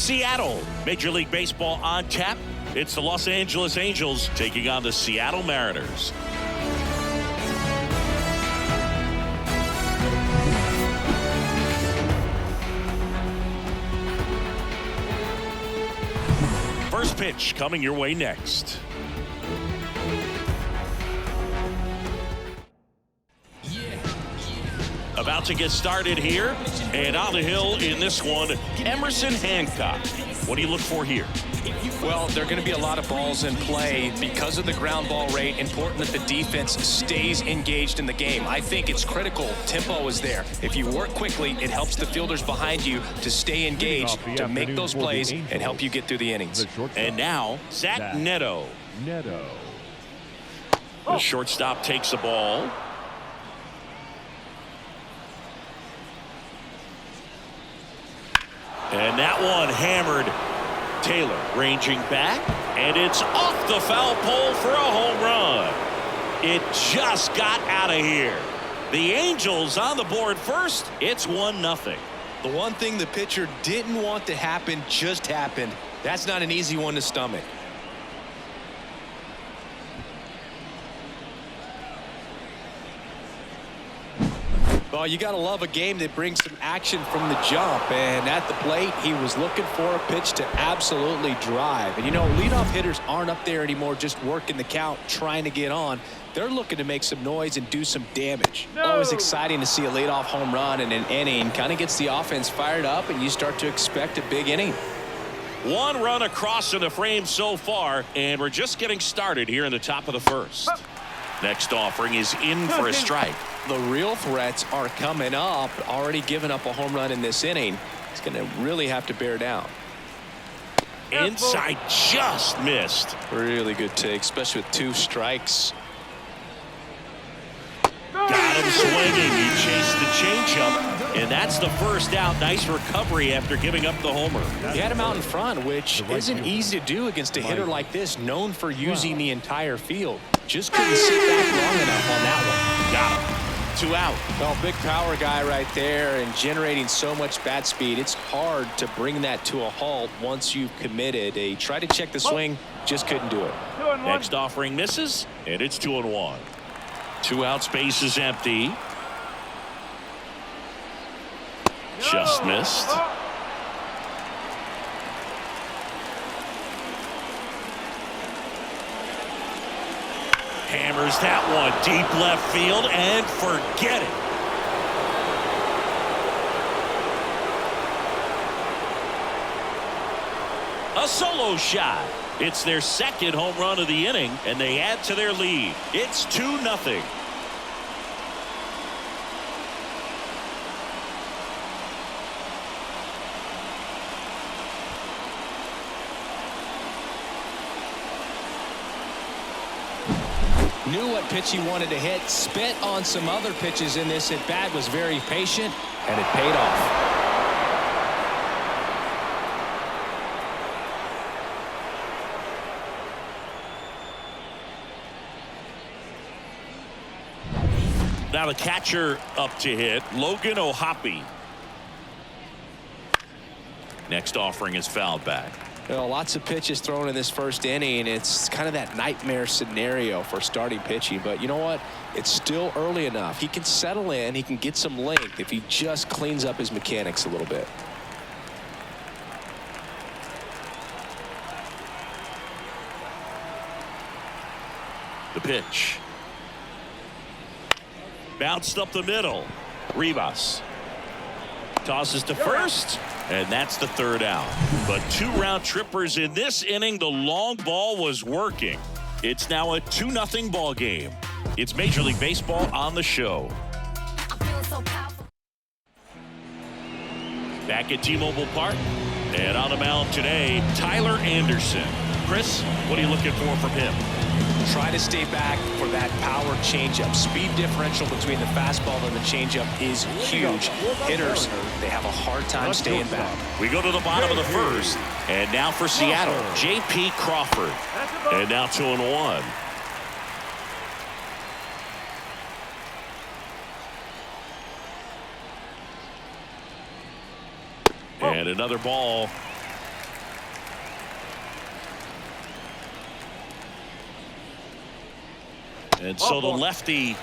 Seattle. Major League Baseball on tap. It's the Los Angeles Angels taking on the Seattle Mariners. First pitch coming your way next. About to get started here, and on the hill in this one, Emerson Hancock. What do you look for here? Well, there are going to be a lot of balls in play because of the ground ball rate. Important that the defense stays engaged in the game. I think it's critical. Tempo is there. If you work quickly, it helps the fielders behind you to stay engaged, to make those plays, and help you get through the innings. And now, Zach Neto. The shortstop takes the ball. And that one hammered. Taylor ranging back, and it's off the foul pole for a home run. It just got out of here. The Angels on the board first. It's 1-0. The one thing the pitcher didn't want to happen just happened. That's not an easy one to stomach. Well, you got to love a game that brings some action from the jump. And at the plate, he was looking for a pitch to absolutely drive. And, you know, leadoff hitters aren't up there anymore just working the count, trying to get on. They're looking to make some noise and do some damage. Always exciting to see a leadoff home run in an inning. Kind of gets the offense fired up, and you start to expect a big inning. One run across in the frame so far, and we're just getting started here in the top of the first. Next offering is in for a strike. The real threats are coming up. Already given up a home run in this inning. He's going to really have to bear down. Inside, just missed. Really good take, especially with 2 strikes. Got him swinging. He chased the changeup, and that's the first out. Nice recovery after giving up the homer. He had him out in front, which isn't easy to do against a hitter like this, known for using the entire field. Just couldn't sit back long enough on that one. Got him. 2 out. Well, big power guy right there and generating so much bat speed. It's hard to bring that to a halt once you've committed. He tried to check the swing, just couldn't do it. Next offering misses, and it's 2-1. 2 out, space is empty. Just missed. Hammers that one deep left field and forget it. A solo shot. It's their second home run of the inning, and they add to their lead. It's 2-0. Knew what pitch he wanted to hit, spent on some other pitches in this at bat, was very patient, and it paid off. Now the catcher up to hit, Logan O'Hoppe. Next offering is fouled back. You know, lots of pitches thrown in this first inning. It's kind of that nightmare scenario for starting pitching. But you know what? It's still early enough. He can settle in. He can get some length if he just cleans up his mechanics a little bit. The pitch. Bounced up the middle. Rivas tosses to first, and that's the 3rd out. But 2 round trippers in this inning. The long ball was working. It's now a 2-0 ball game. It's Major League Baseball on the show. Back at T-Mobile Park, and on the mound today, Tyler Anderson. Chris, what are you looking for from him? Try to stay back for that power changeup. Speed differential between the fastball and the changeup is huge. Hitters, they have a hard time staying back. We go to the bottom of the first, and now for Seattle, J.P. Crawford. And now 2-1. And another ball. And so the lefty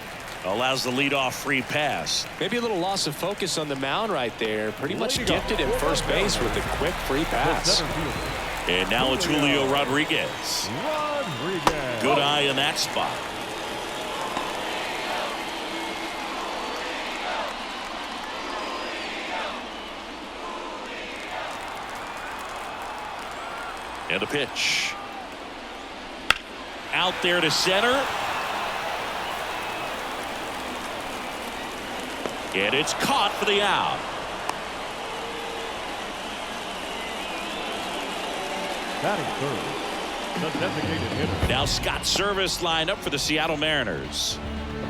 allows the leadoff free pass. Maybe a little loss of focus on the mound right there. Pretty much dipped it in first base with a quick free pass. And now it's Julio Rodriguez. Good eye in that spot. And a pitch. Out there to center. And it's caught for the out. Batting third, the designated hitter. Now Scott Service lined up for the Seattle Mariners.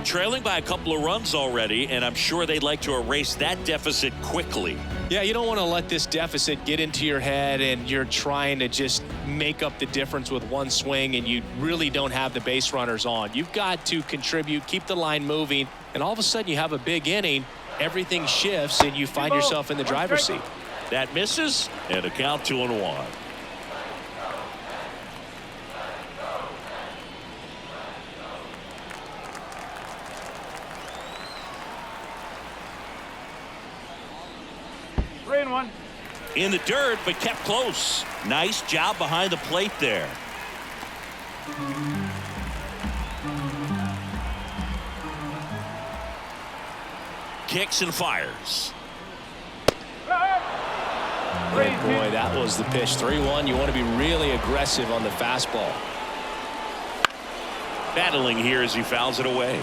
Trailing by a couple of runs already, and I'm sure they'd like to erase that deficit quickly. Yeah, you don't want to let this deficit get into your head and you're trying to just make up the difference with one swing and you really don't have the base runners on. You've got to contribute, keep the line moving, and all of a sudden you have a big inning. Everything shifts and you find yourself in the driver's seat. That misses, and a count 2-1. In the dirt, but kept close. Nice job behind the plate there. Kicks and fires. Boy, that was the pitch. 3-1. You want to be really aggressive on the fastball. Battling here as he fouls it away.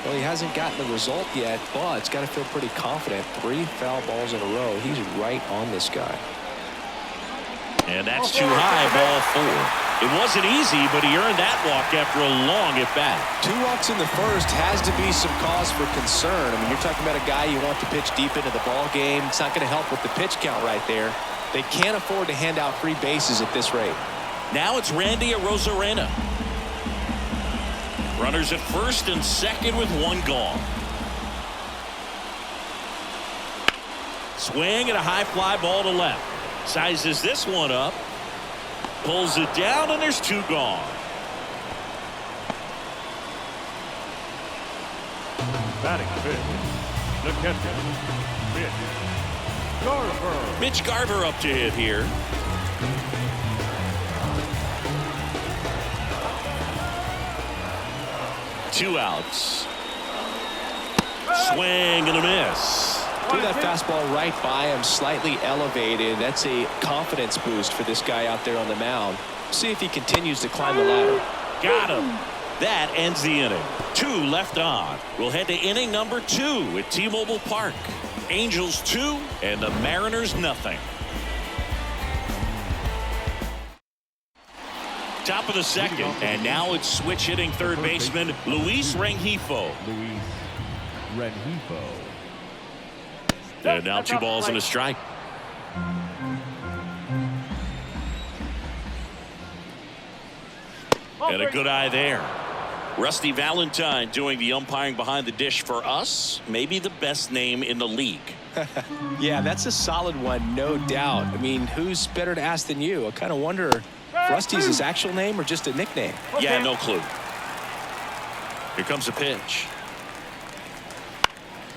Well, he hasn't gotten the result yet, but it's got to feel pretty confident. 3 foul balls in a row. He's right on this guy. And that's too high, ball 4. It wasn't easy, but he earned that walk after a long at bat. 2 walks in the first has to be some cause for concern. I mean, you're talking about a guy you want to pitch deep into the ball game. It's not going to help with the pitch count right there. They can't afford to hand out free bases at this rate. Now it's Randy Arozarena. Runners at first and second with 1 gone. Swing and a high fly ball to left. Sizes this one up. Pulls it down, and there's 2 gone. Batting fifth, the catcher, Mitch Garver. Mitch Garver up to hit here. Two outs. Swing and a miss. Threw that fastball right by him, slightly elevated. That's a confidence boost for this guy out there on the mound. See if he continues to climb the ladder. Got him. That ends the inning. 2 left on. We'll head to inning number 2 at T-Mobile Park. Angels 2 and the Mariners nothing. Top of the second, and now it's switch hitting third baseman Luis Rengifo. And now 2 balls and a strike. And a good eye there. Rusty Valentine doing the umpiring behind the dish for us. Maybe the best name in the league. Yeah, that's a solid one, no doubt. I mean, who's better to ask than you? I kind of wonder if Rusty's his actual name or just a nickname. Yeah, no clue. Here comes a pitch.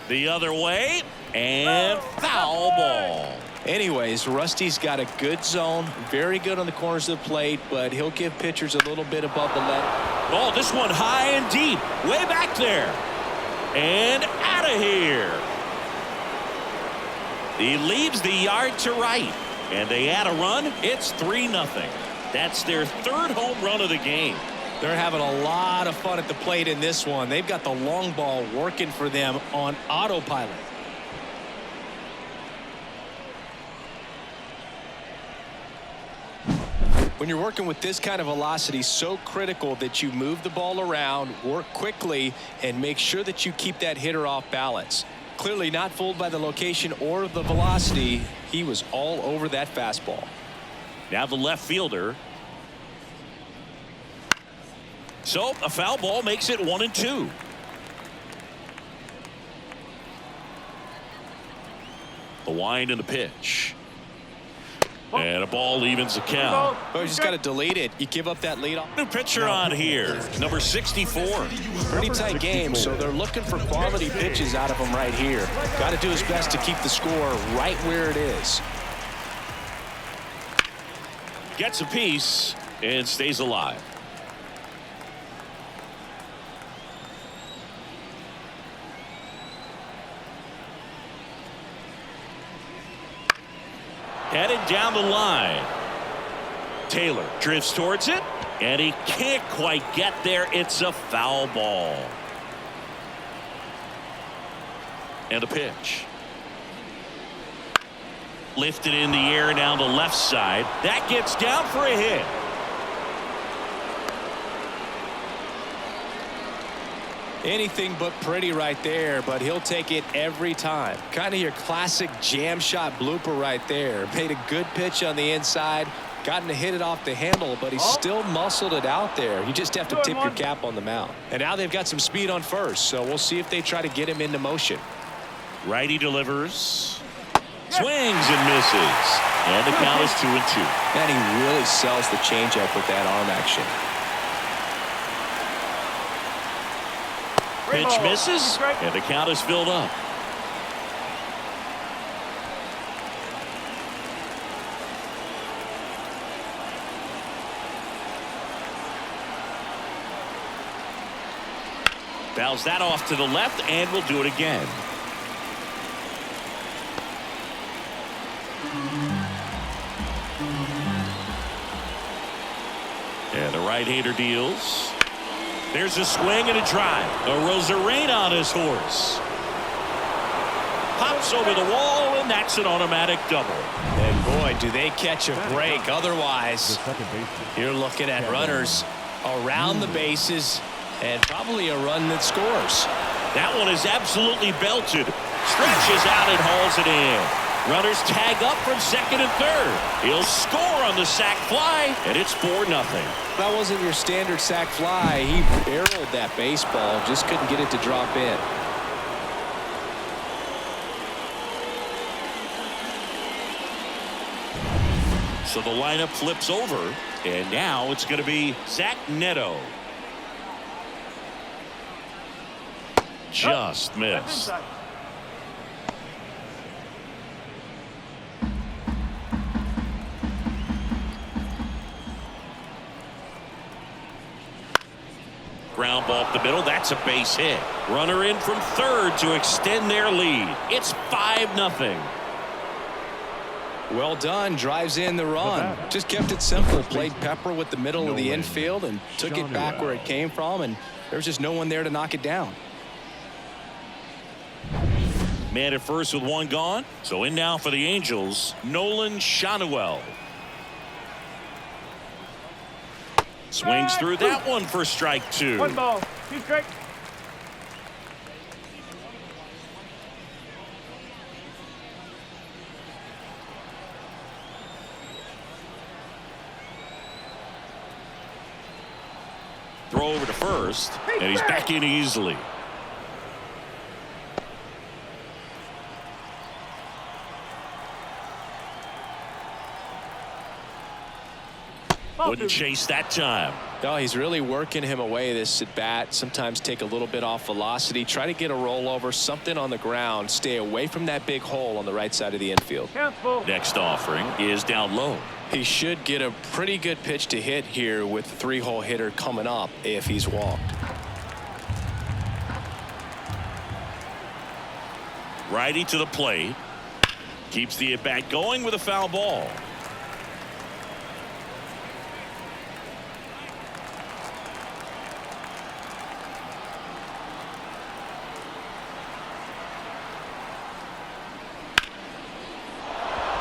The other way, and foul ball. Anyways, Rusty's got a good zone, very good on the corners of the plate, but he'll give pitchers a little bit above the level. Oh, this one high and deep, way back there. And out of here. He leaves the yard to right, and they add a run. It's 3-0. That's their 3rd home run of the game. They're having a lot of fun at the plate in this one. They've got the long ball working for them on autopilot. When you're working with this kind of velocity, so critical that you move the ball around, work quickly, and make sure that you keep that hitter off balance. Clearly not fooled by the location or the velocity. He was all over that fastball. Now the left fielder. So a foul ball makes it 1-2. The wind and the pitch. And a ball evens the count. Oh, you just got to delete it. You give up that lead off. New pitcher on here, number 64. Pretty tight game, so they're looking for quality pitches out of him right here. Got to do his best to keep the score right where it is. Gets a piece and stays alive. Headed down the line. Taylor drifts towards it, and he can't quite get there. It's a foul ball. And a pitch. Lifted in the air down the left side. That gets down for a hit. Anything but pretty right there, but he'll take it every time. Kind of your classic jam shot blooper right there. Made a good pitch on the inside, gotten to hit it off the handle, but he still muscled it out there. You just have to tip your cap on the mound. And now they've got some speed on first, so we'll see if they try to get him into motion. Righty delivers. Swings and misses. And the count is 2-2. And he really sells the changeup with that arm action. Pitch misses, and the count is filled up. Fouls that off to the left, and will do it again. And the right-hander deals. There's a swing and a drive. A Rosarena on his horse. Pops over the wall, and that's an automatic double. And boy, do they catch a break. Otherwise, you're looking at runners around the bases and probably a run that scores. That one is absolutely belted. Stretches out and hauls it in. Runners tag up from second and third. He'll score on the sac fly, and it's 4-0. That wasn't your standard sac fly. He barreled that baseball, just couldn't get it to drop in. So the lineup flips over, and now it's going to be Zach Neto. Just missed. Ground ball up the middle. That's a base hit. Runner in from third to extend their lead. It's 5-0. Well done. Drives in the run. Just kept it simple. Played pepper with the middle of the infield and took it back where it came from, and there's just no one there to knock it down. Man at first with one gone. So in now for the Angels, Nolan Shanuel. Swings through that one for strike 2. 1 ball, 2 strikes. Throw over to first, and he's back in easily. Wouldn't chase that time. No, he's really working him away this at bat. Sometimes take a little bit off velocity. Try to get a rollover, something on the ground. Stay away from that big hole on the right side of the infield. Next offering is down low. He should get a pretty good pitch to hit here with the 3-hole hitter coming up if he's walked. Righty to the plate. Keeps the at-bat going with a foul ball.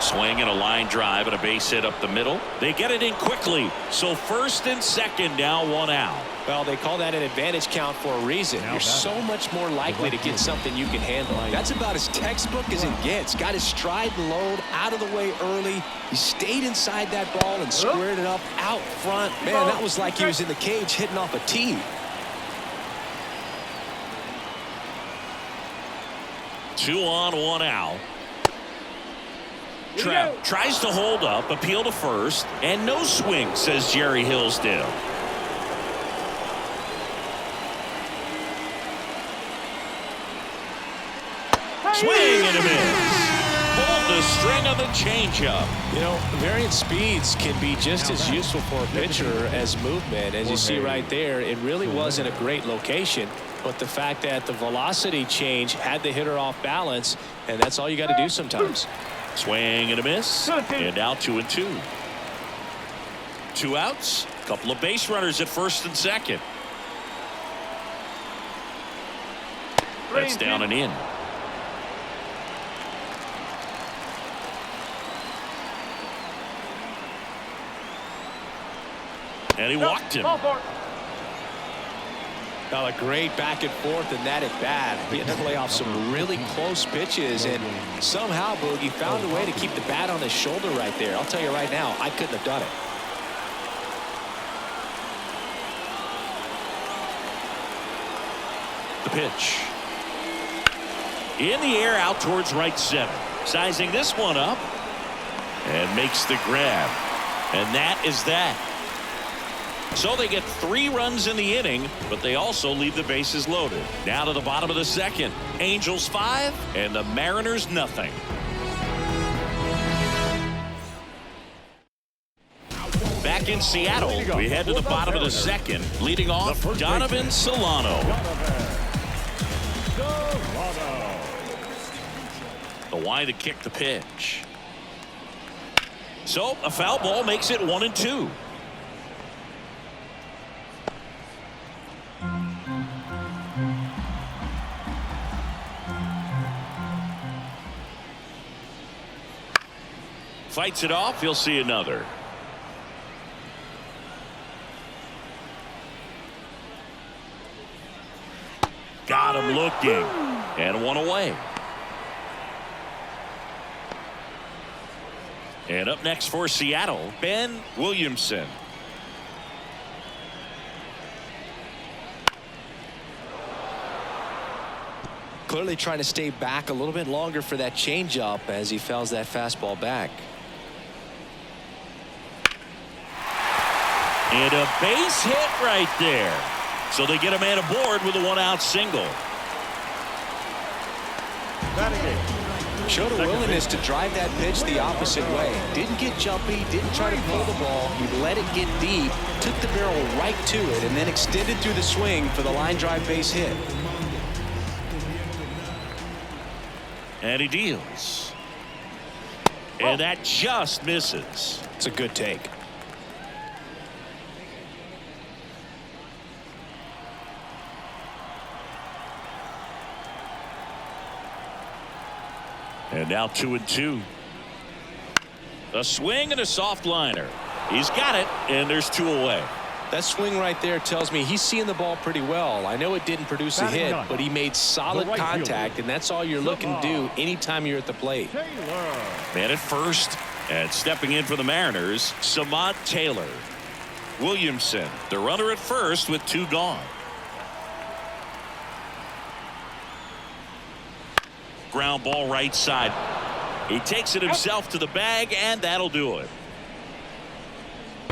Swing and a line drive and a base hit up the middle. They get it in quickly. So first and second, now 1 out. Well, they call that an advantage count for a reason. You're so much more likely to get something you can handle. That's about as textbook as it gets. Got his stride and load out of the way early. He stayed inside that ball and squared it up out front. Man, that was like he was in the cage hitting off a tee. Two on, 1 out. Trev tries to hold up, appeal to first, and no swing, says Jerry Hillsdale. Swing and a miss. Pulled the string of the changeup. You know, variant speeds can be just as useful for a pitcher as movement. As you see right there, it really wasn't a great location, but the fact that the velocity change had the hitter off balance, and that's all you got to do sometimes. Swing and a miss, and now 2-2. 2 outs, couple of base runners at first and second. That's down and in. And he walked him. Now a great back and forth in that at bat. He had to play off some really close pitches, and somehow Boogie found a way to keep the bat on his shoulder right there. I'll tell you right now, I couldn't have done it. The pitch. In the air out towards right center. Sizing this one up. And makes the grab. And that is that. So they get 3 runs in the inning, but they also leave the bases loaded. Now to the bottom of the second. Angels 5 and the Mariners nothing. Back in Seattle, we head to the bottom of the second. Leading off, Donovan Solano. The wide to kick the pitch. So a foul ball makes it 1-2. Fights it off. He'll see another. Got him looking. And 1 away. And up next for Seattle, Ben Williamson. Clearly trying to stay back a little bit longer for that changeup as he fouls that fastball back. And a base hit right there. So they get a man aboard with a 1-out single. Showed a willingness to drive that pitch the opposite way. Didn't get jumpy, didn't try to pull the ball. He let it get deep, took the barrel right to it, and then extended through the swing for the line drive base hit. And he deals. And that just misses. It's a good take. And now 2-2. A swing and a soft liner. He's got it, and there's 2 away. That swing right there tells me he's seeing the ball pretty well. I know it didn't produce a hit, but he made solid contact, and that's all you're looking to do anytime you're at the plate. Man at first, and stepping in for the Mariners, Samad Taylor. Williamson, the runner at first with 2 gone. Ground ball right side. He takes it himself to the bag, and that'll do it.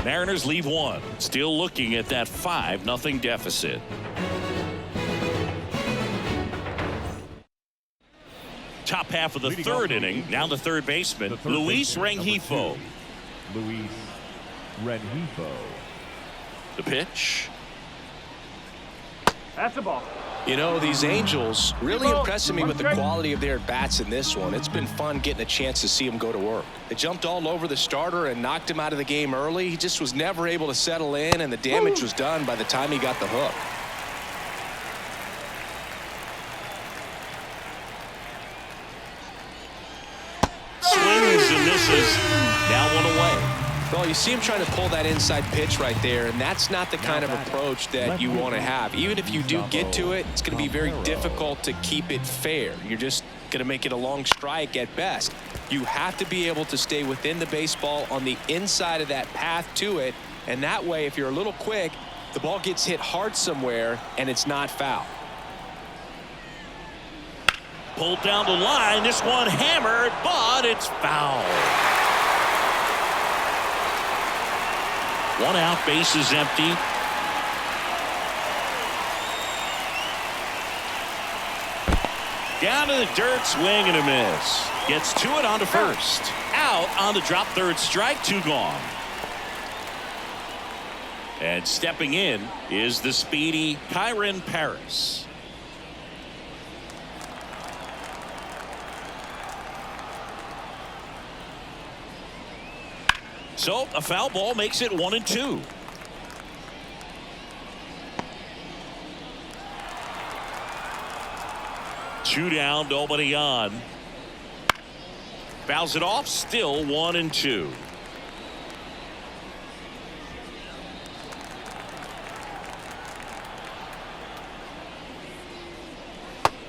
Mariners leave 1. Still looking at that 5-0 deficit. Top half of the third inning. Now the third baseman, Luis Rengifo. Luis Rengifo. The pitch. That's the ball. You know, these Angels really impressing me with the quality of their bats in this one. It's been fun getting a chance to see them go to work. They jumped all over the starter and knocked him out of the game early. He just was never able to settle in, and the damage was done by the time he got the hook. Swings and misses. Now one away. Well, you see him trying to pull that inside pitch right there, and that's not the kind of approach that you want to have. Even if you do get to it, it's going to be very difficult to keep it fair. You're just going to make it a long strike at best. You have to be able to stay within the baseball on the inside of that path to it, and that way, if you're a little quick, the ball gets hit hard somewhere, and it's not foul. Pulled down the line. This one hammered, but it's foul. One out, base is empty. Down to the dirt, swing and a miss. Gets to it on to first. Out on the drop, third strike, 2 gone. And stepping in is the speedy Kyron Paris. So a foul ball makes it 1-2. Two down, nobody on. Fouls it off, still 1-2.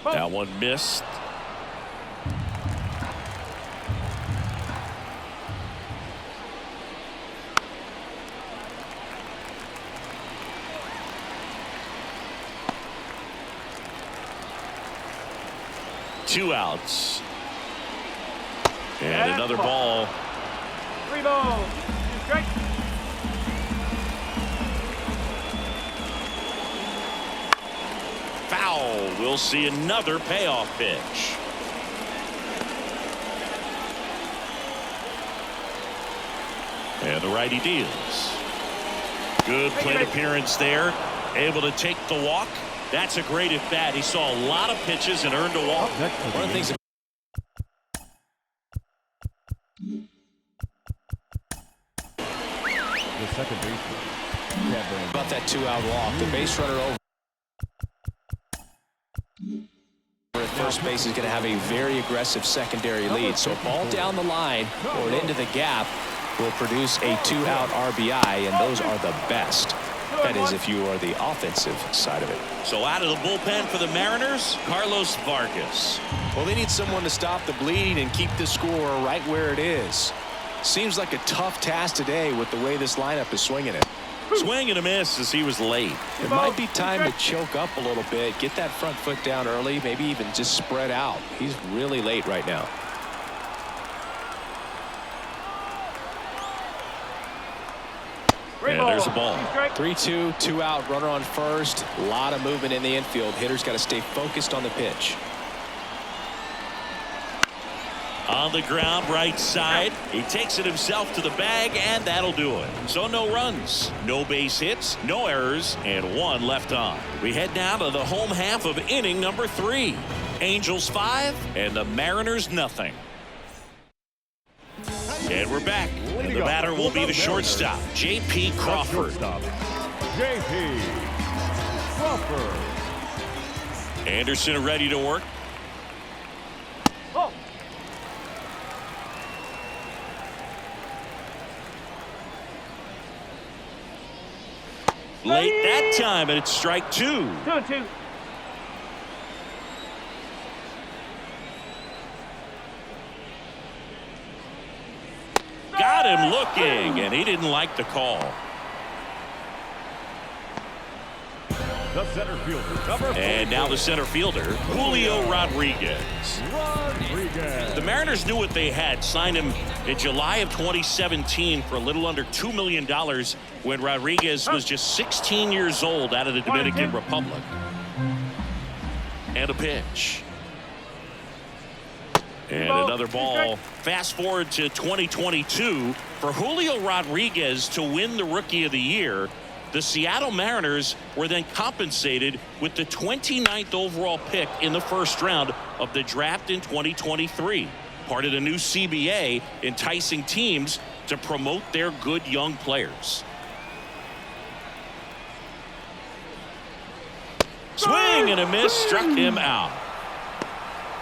That one missed. Two outs. And another ball. 3 balls. 2 strikes. Foul. We'll see another payoff pitch. And the righty deals. Good plate appearance there. Able to take the walk. That's a great at bat. He saw a lot of pitches and earned a walk. One of the things The second baseman. about that 2-out walk, the base runner over at first base is going to have a very aggressive secondary lead. So a ball down the line or into the gap will produce a 2-out RBI, and those are the best. That is, if you are the offensive side of it. So out of the bullpen for the Mariners, Carlos Vargas. Well, they need someone to stop the bleed and keep the score right where it is. Seems like a tough task today with the way this lineup is swinging it. Swing and a miss as he was late. It might be time to choke up a little bit, get that front foot down early, maybe even just spread out. He's really late right now. And there's a ball. 3-2, 2-out, runner on first. A lot of movement in the infield. Hitter's got to stay focused on the pitch. On the ground, right side. He takes it himself to the bag, and that'll do it. So no runs, no base hits, no errors, and 1 left on. We head now to the home half of inning number 3. Angels 5 and the Mariners nothing. And we're back. And the batter will be the shortstop, J.P. Crawford. J.P. Crawford. Anderson ready to work. Late that time, and it's strike 2. 2-2. Got him looking, and he didn't like the call. The center fielder, number 4. And now the center fielder, Julio Rodriguez. The Mariners knew what they had. Signed him in July of 2017 for a little under $2 million when Rodriguez was just 16 years old out of the Dominican Republic. And a pitch. And another ball. Fast forward to 2022. For Julio Rodriguez to win the Rookie of the Year, the Seattle Mariners were then compensated with the 29th overall pick in the first round of the draft in 2023. Part of the new CBA, enticing teams to promote their good young players. Swing and a miss, struck him out.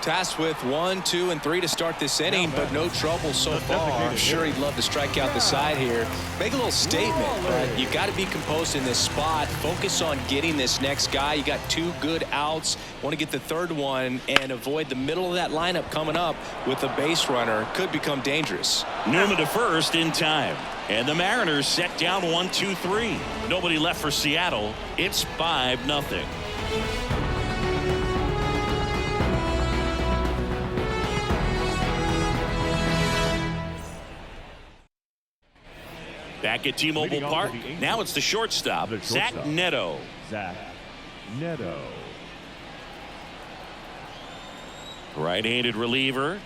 Tasked with 1, 2, and 3 to start this inning, but no trouble so far. I'm sure he'd love to strike out the side here. Make a little statement, but you've got to be composed in this spot. Focus on getting this next guy. You got 2 good outs. Want to get the 3rd one and avoid the middle of that lineup coming up with a base runner. Could become dangerous. Newman to first in time. And the Mariners set down 1-2-3. Nobody left for Seattle. It's 5-0. Back at T-Mobile Park. Now it's the shortstop, Zach Neto. Zach Neto. Right-handed reliever.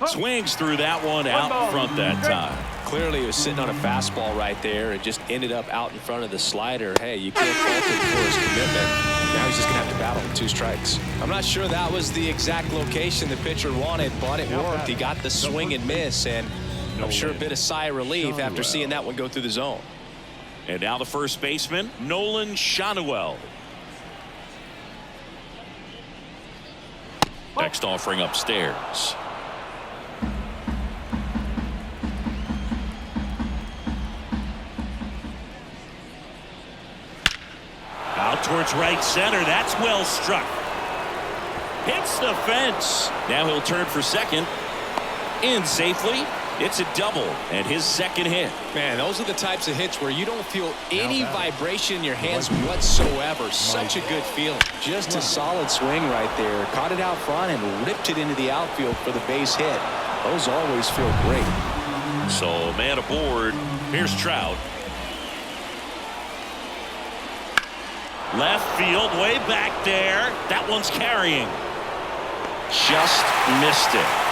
Swings through that one out front that time. Clearly he was sitting on a fastball right there and just ended up out in front of the slider. Hey, you can't fault him for his commitment. Now he's just going to have to battle with 2 strikes. I'm not sure that was the exact location the pitcher wanted, but it worked. He got the swing and miss, and I'm sure a bit of sigh of relief after seeing that one go through the zone. And now the first baseman, Nolan Shanuel. Next offering upstairs. Out towards right center. That's well struck. Hits the fence. Now he'll turn for second. In safely. It's a double and his second hit. Man, those are the types of hits where you don't feel any vibration in your hands whatsoever. Such a good feeling. Just a solid swing right there. Caught it out front and ripped it into the outfield for the base hit. Those always feel great. So man aboard. Here's Trout. Left field, way back there. That one's carrying. Just missed it.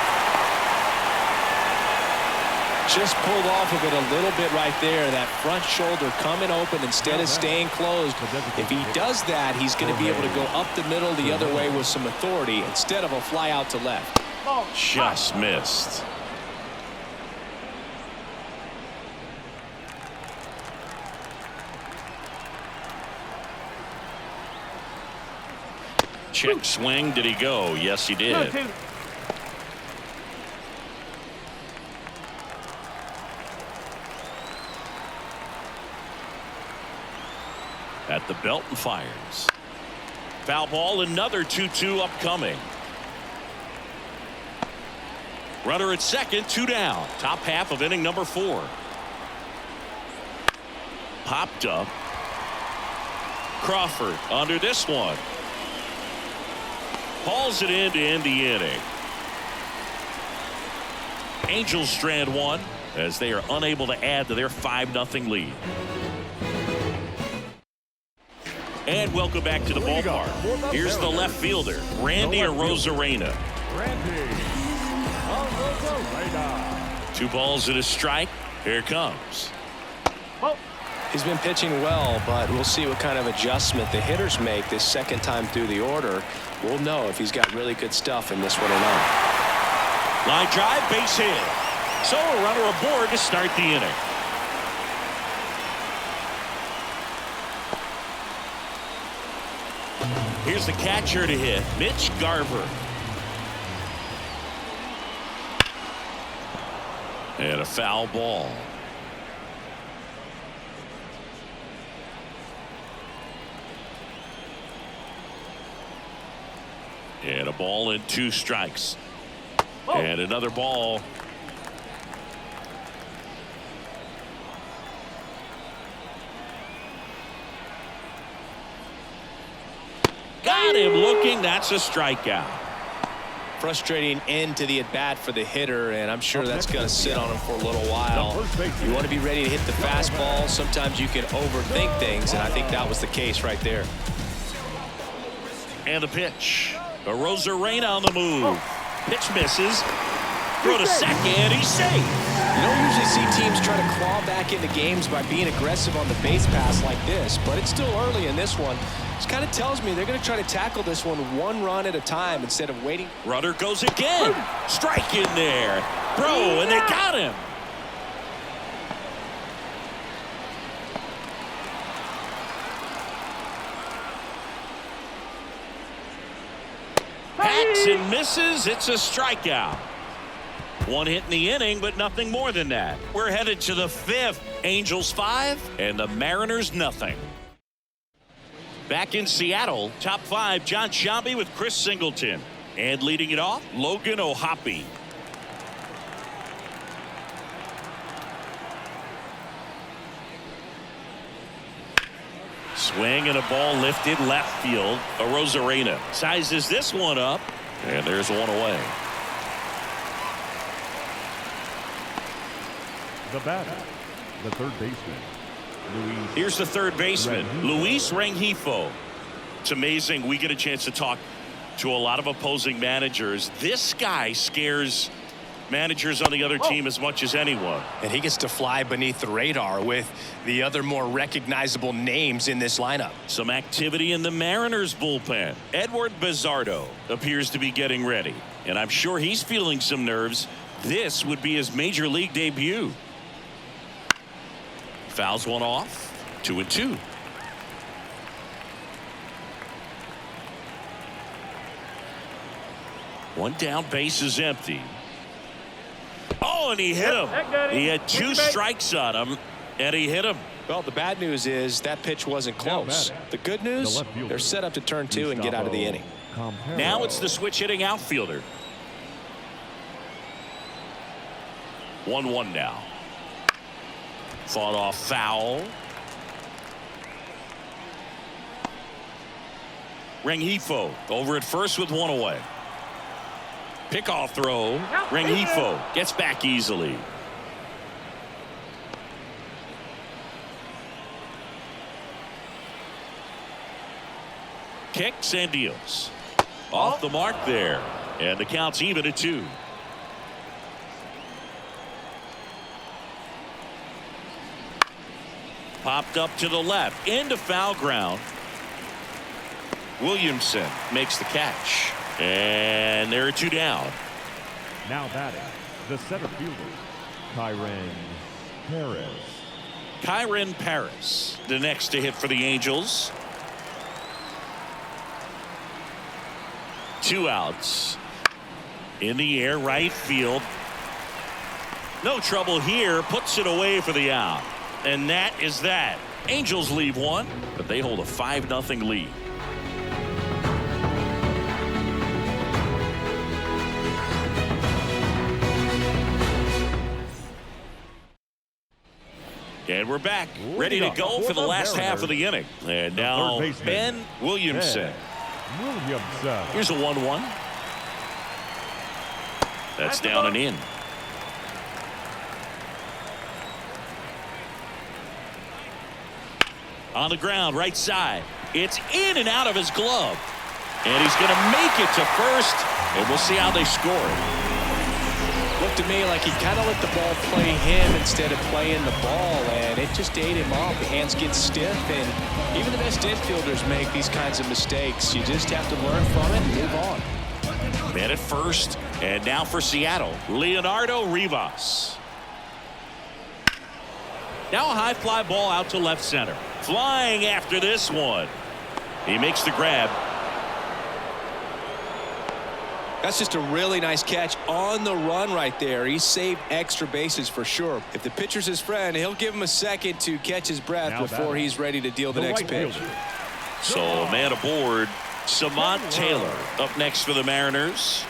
Just pulled off of it a little bit right there. That front shoulder coming open instead of staying closed. If he does that, he's going to be able to go up the middle the other way with some authority instead of a fly out to left. Just missed. Check swing. Did he go? Yes, he did. At the belt and fires. Foul ball. Another 2-2 upcoming. Runner at second. 2 down. Top half of inning number 4. Popped up. Crawford under this one. Hauls it in to end the inning. Angels strand 1 as they are unable to add to their 5-0 lead. And welcome back to the ballpark. Here's the left fielder, Randy Arozarena. 2 balls and a strike. Here it comes. He's been pitching well, but we'll see what kind of adjustment the hitters make this second time through the order. We'll know if he's got really good stuff in this one or not. Line drive, base hit. So a runner aboard to start the inning. Here's the catcher to hit, Mitch Garver. And a foul ball. And a ball and 2 strikes. And another ball. Got him looking. That's a strikeout. Frustrating end to the at-bat for the hitter, and I'm sure that's going to sit on him for a little while. You want to be ready to hit the fastball. Sometimes you can overthink things, and I think that was the case right there. And a pitch. Arozarena on the move. Pitch misses. Throw to second. He's safe. You don't usually see teams try to claw back into games by being aggressive on the base pass like this, but it's still early in this one. This kind of tells me they're going to try to tackle this one 1 run at a time instead of waiting. Runner goes again. Strike in there. Throw, and they got him. and misses. It's a strikeout. One hit in the inning, but nothing more than that. We're headed to the fifth. Angels 5 and the Mariners nothing. Back in Seattle, top 5, John Sciambi with Chris Singleton. And leading it off, Logan O'Hoppe. Swing and a ball lifted left field. Arozarena sizes this one up, and there's one away. The batter, the third baseman, Luis. Here's the third baseman, Luis Rengifo. It's amazing. We get a chance to talk to a lot of opposing managers. This guy scares managers on the other team as much as anyone. And he gets to fly beneath the radar with the other more recognizable names in this lineup. Some activity in the Mariners bullpen. Edward Bizzardo appears to be getting ready, and I'm sure he's feeling some nerves. This would be his major league debut. Fouls one off. 2-2. One down, base is empty. Oh, and he hit him. He had 2 strikes on him, and he hit him. Well, the bad news is that pitch wasn't close. The good news, they're set up to turn 2 and get out of the inning. Now it's the switch hitting outfielder. 1-1 now. Fought off foul. Rengifo over at first with one away. Pickoff throw. Rengifo gets back easily. Kicks and deals. Off the mark there. And the count's even at 2. Popped up to the left. Into foul ground. Williamson makes the catch. And there are 2 down. Now batting, the center fielder, Kyren Paris. Kyren Paris, the next to hit for the Angels. 2 outs. In the air, right field. No trouble here. Puts it away for the out. And that is that. Angels leave 1, but they hold a 5-0 lead. And we're back, ready to go for the last half of the inning. And now Ben Williamson. Here's a 1-1. That's down and in. On the ground, right side. It's in and out of his glove. And he's going to make it to first. And we'll see how they score. Looked to me like he kind of let the ball play him instead of playing the ball, and it just ate him off. The hands get stiff, and even the best infielders make these kinds of mistakes. You just have to learn from it and move on. Man at first, and now for Seattle, Leonardo Rivas. Now a high fly ball out to left center. Flying after this one. He makes the grab. That's just a really nice catch on the run right there. He saved extra bases for sure. If the pitcher's his friend, he'll give him a second to catch his breath before he's ready to deal the next pitch. So a man aboard, Samant Taylor up next for the Mariners.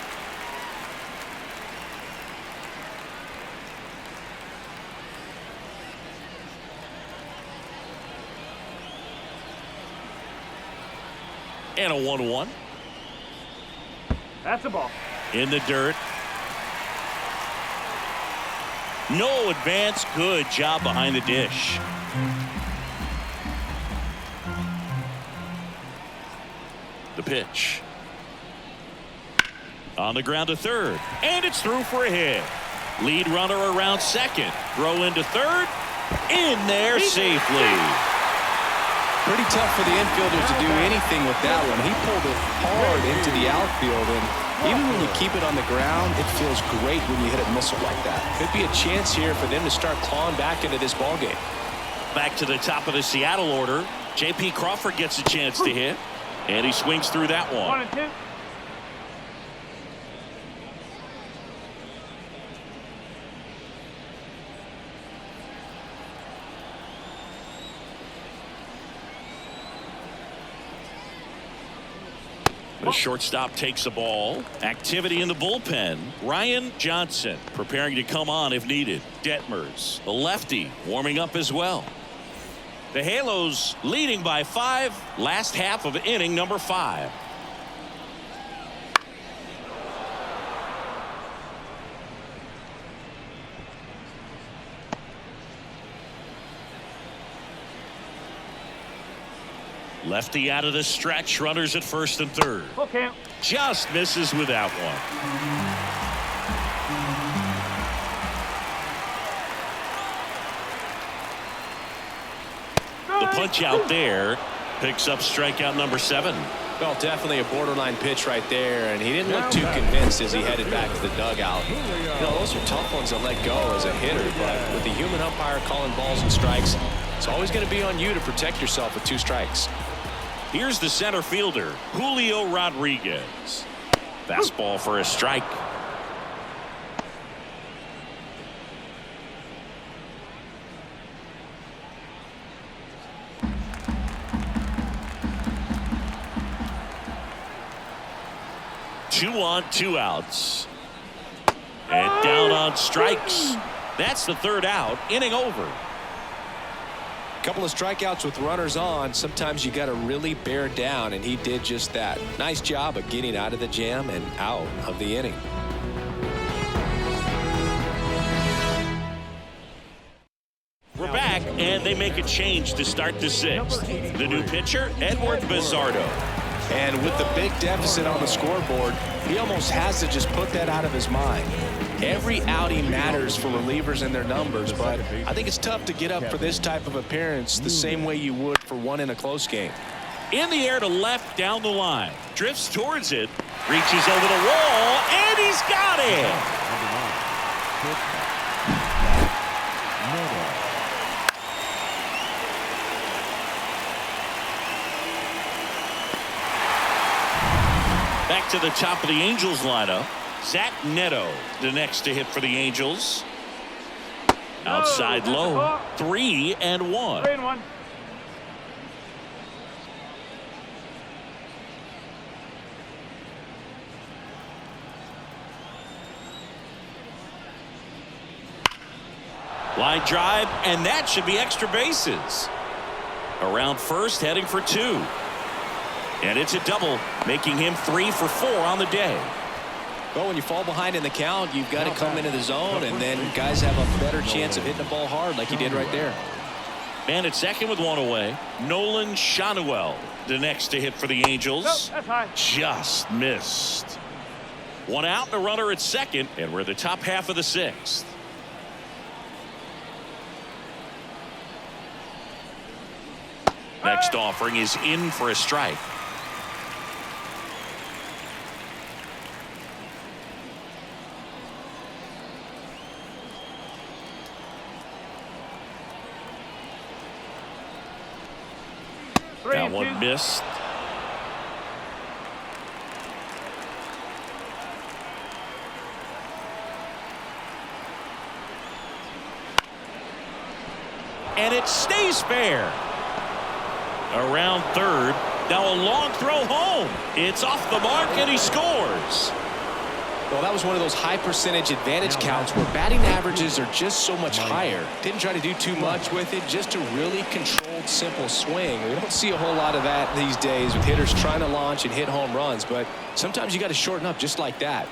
And a 1-1. That's a ball. In the dirt. No advance. Good job behind the dish. The pitch. On the ground to third. And it's through for a hit. Lead runner around second. Throw into third. In there safely. Pretty tough for the infielder to do anything with that one. He pulled it hard into the outfield, and even when you keep it on the ground, it feels great when you hit a missile like that. Could be a chance here for them to start clawing back into this ballgame. Back to the top of the Seattle order. J.P. Crawford gets a chance to hit, and he swings through that one. 1-2. The shortstop takes the ball. Activity in the bullpen. Ryan Johnson preparing to come on if needed. Detmers, the lefty, warming up as well. The Halos leading by 5. Last half of inning number 5. Lefty out of the stretch. Runners at first and third. Full count. Just misses with that one. The punch out there picks up strikeout number 7. Well, definitely a borderline pitch right there, and he didn't look too convinced as he headed back to the dugout. You know, those are tough ones to let go as a hitter, but with the human umpire calling balls and strikes, it's always going to be on you to protect yourself with 2 strikes. Here's the center fielder, Julio Rodriguez. Fastball for a strike. Two on, 2 outs. And down on strikes. That's the 3rd out. Inning over. Couple of strikeouts with runners on. Sometimes you got to really bear down, and he did just that. Nice job of getting out of the jam and out of the inning. We're back, and they make a change to start the 6th. The new pitcher, Edward Bizardo. And with the big deficit on the scoreboard, he almost has to just put that out of his mind. Every outing matters for relievers and their numbers, but I think it's tough to get up for this type of appearance the same way you would for one in a close game. In the air to left down the line. Drifts towards it. Reaches over the wall, and he's got it. Back to the top of the Angels lineup. Zach Neto, the next to hit for the Angels. Outside low. 3-1. 3-1. Line drive, and that should be extra bases. Around first, heading for 2. And it's a double, making him 3 for 4 on the day. Well, when you fall behind in the count, you've got to come into the zone, and then guys have a better chance of hitting the ball hard like he did right there. Man at second with 1 away. Nolan Shanuel, the next to hit for the Angels. That's high. Just missed. 1 out and a runner at second, and we're the top half of the 6th. Next offering is in for a strike. That one missed. And it stays fair. Around third. Now a long throw home. It's off the mark, and he scores. Well, that was one of those high percentage advantage counts where batting averages are just so much higher. Didn't try to do too much with it, just a really controlled, simple swing. We don't see a whole lot of that these days with hitters trying to launch and hit home runs, but sometimes you got to shorten up just like that.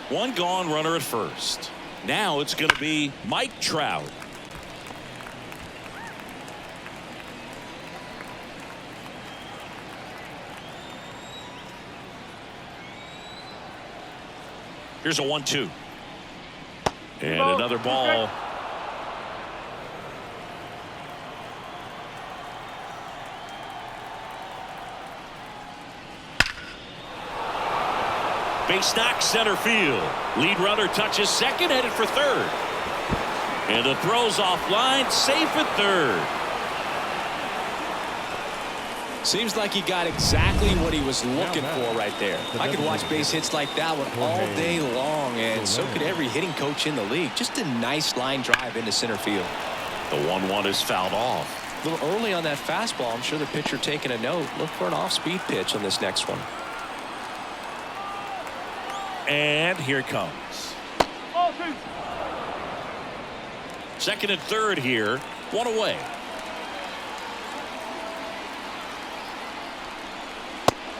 1 gone, runner at first. Now it's going to be Mike Trout. Here's a 1-2. And another ball. Base knock center field. Lead runner touches second, headed for third. And the throw's offline, safe at third. Seems like he got exactly what he was looking for right there. I could watch base hits like that one all day long, and so could every hitting coach in the league. Just a nice line drive into center field. The 1-1 is fouled off. A little early on that fastball. I'm sure the pitcher taking a note. Look for an off-speed pitch on this next one. And here it comes. Ball two. Second and third here. One away.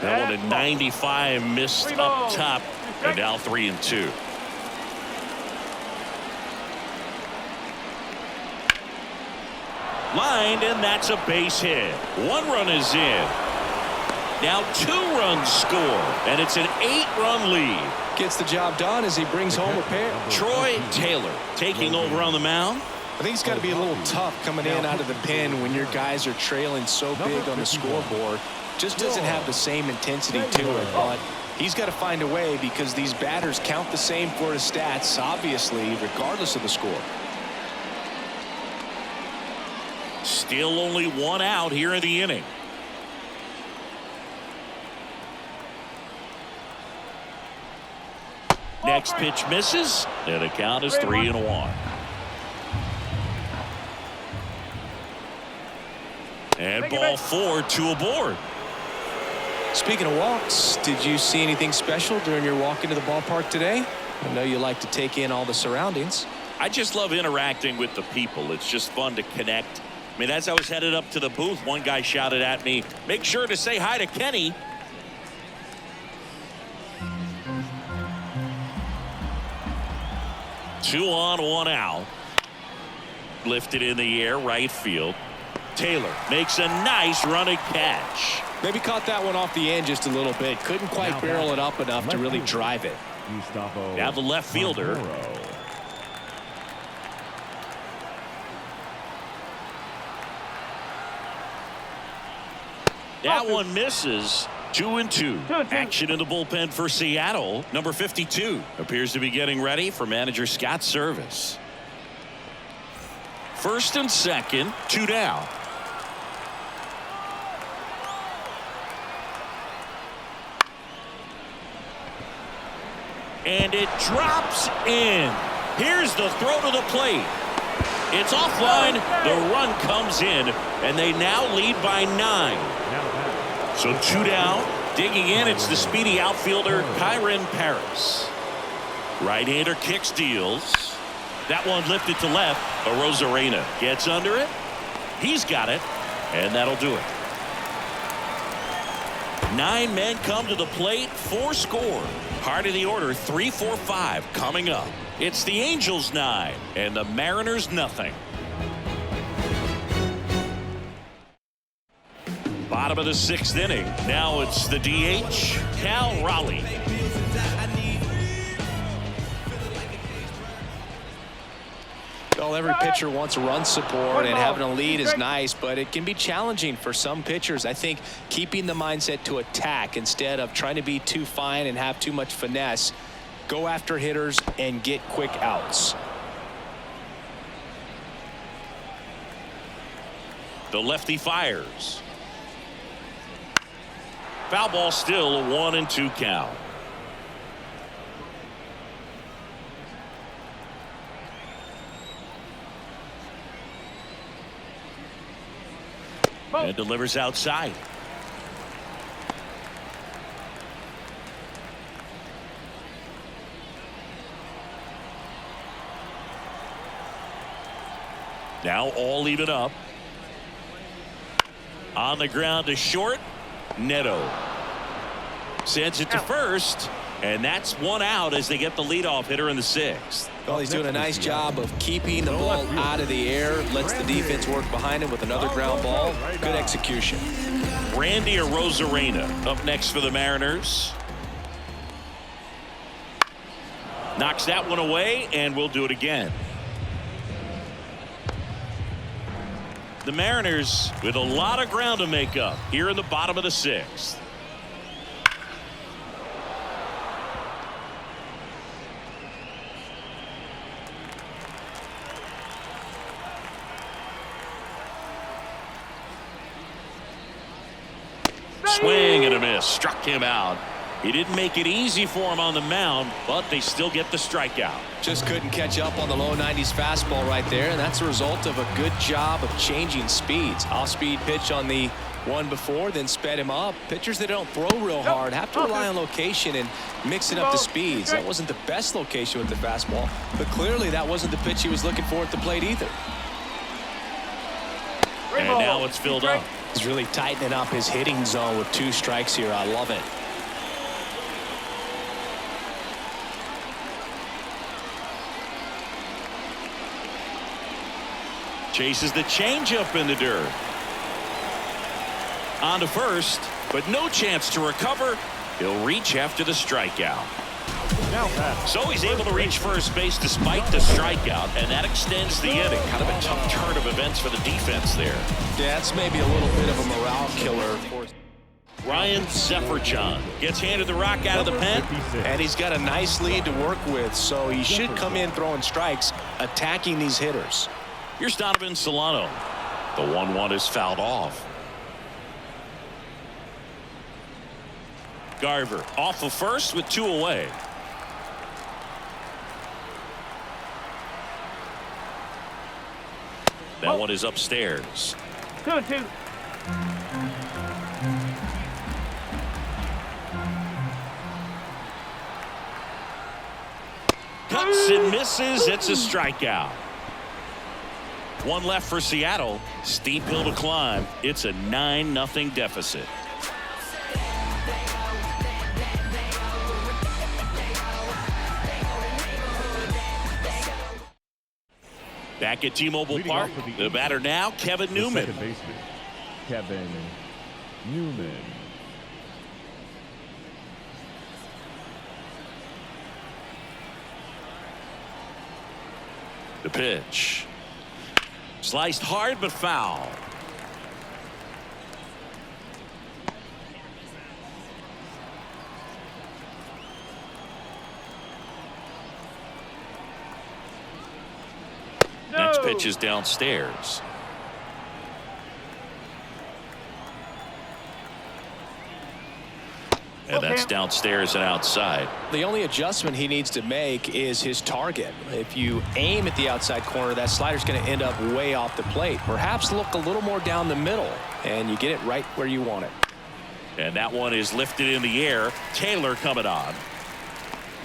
That one at 95 missed up top. And now 3-2. Lined, and that's a base hit. One run is in. Now 2 runs score, and it's an 8-run lead. Gets the job done as he brings home a pair. Troy Taylor taking over on the mound. I think it's got to be a little tough coming in out of the pen when your guys are trailing so big on the scoreboard. Just doesn't have the same intensity to it, but he's got to find a way because these batters count the same for his stats, obviously, regardless of the score. Still only 1 out here in the inning. Next pitch misses, and the count is 3-1. And ball 4, 2 aboard. Speaking of walks, did you see anything special during your walk into the ballpark today? I know you like to take in all the surroundings. I just love interacting with the people. It's just fun to connect. I mean, as I was headed up to the booth, one guy shouted at me, "Make sure to say hi to Kenny." Two on, 1 out. Lifted in the air, right field. Taylor makes a nice running catch. Maybe caught that one off the end just a little bit. Couldn't quite barrel it up enough to really drive it. Now the left fielder. That one misses. 2-2. Action in the bullpen for Seattle. Number 52 appears to be getting ready for manager Scott's service. First and second, 2 down. And it drops in. Here's the throw to the plate. It's offline. The run comes in, and they now lead by 9. So 2 down. Digging in, it's the speedy outfielder Kyren Paris. Right-hander kicks, deals. That one lifted to left. Arozarena gets under it. He's got it, and that'll do it. 9 men come to the plate, 4 score. Heart of the order, 3, 4, 5 coming up. It's the Angels 9 and the Mariners nothing. Bottom of the 6th inning. Now it's the DH, Cal Raleigh. Well, every pitcher wants run support, and having a lead is nice, but it can be challenging for some pitchers. I think keeping the mindset to attack instead of trying to be too fine and have too much finesse. Go after hitters and get quick outs. The lefty fires. Foul ball, still a 1-2 count. And delivers outside. Now all even up. On the ground to short. Neto sends it to first, and that's 1 out as they get the leadoff hitter in the 6th. Well, he's doing a nice job of keeping the ball out of the air, lets the defense work behind him with another ground ball. Good execution. Randy Arozarena up next for the Mariners. Knocks that one away, and we'll do it again. The Mariners with a lot of ground to make up here in the bottom of the 6th. Swing and a miss. Struck him out. He didn't make it easy for him on the mound, but they still get the strikeout. Just couldn't catch up on the low 90s fastball right there, and that's a result of a good job of changing speeds. Off-speed pitch on the one before, then sped him up. Pitchers that don't throw real hard have to rely on location and mixing up the speeds. That wasn't the best location with the fastball, but clearly that wasn't the pitch he was looking for at the plate either. And now it's filled up. He's really tightening up his hitting zone with 2 strikes here. I love it. Chases the changeup in the dirt. On to first, but no chance to recover. He'll reach after the strikeout. So he's able to reach first base despite the strikeout, and that extends the inning. Kind of a tough turn of events for the defense there. Yeah, that's maybe a little bit of a morale killer. Ryan Sefferchon gets handed the rock out of the pen. And he's got a nice lead to work with, so he should come in throwing strikes, attacking these hitters. Here's Donovan Solano. The 1-1 is fouled off. Garver off of first with 2 away. That one is upstairs. 2-2. Cuts and misses. It's a strikeout. 1 left for Seattle. Steep hill to climb. It's a 9-0 deficit. Back at T-Mobile Park, the batter now, Kevin Newman. Second baseman, Kevin Newman. The pitch. Sliced hard but foul. Next pitch is downstairs. And that's downstairs and outside. The only adjustment he needs to make is his target. If you aim at the outside corner, that slider's going to end up way off the plate. Perhaps look a little more down the middle, and you get it right where you want it. And that one is lifted in the air. Taylor coming on.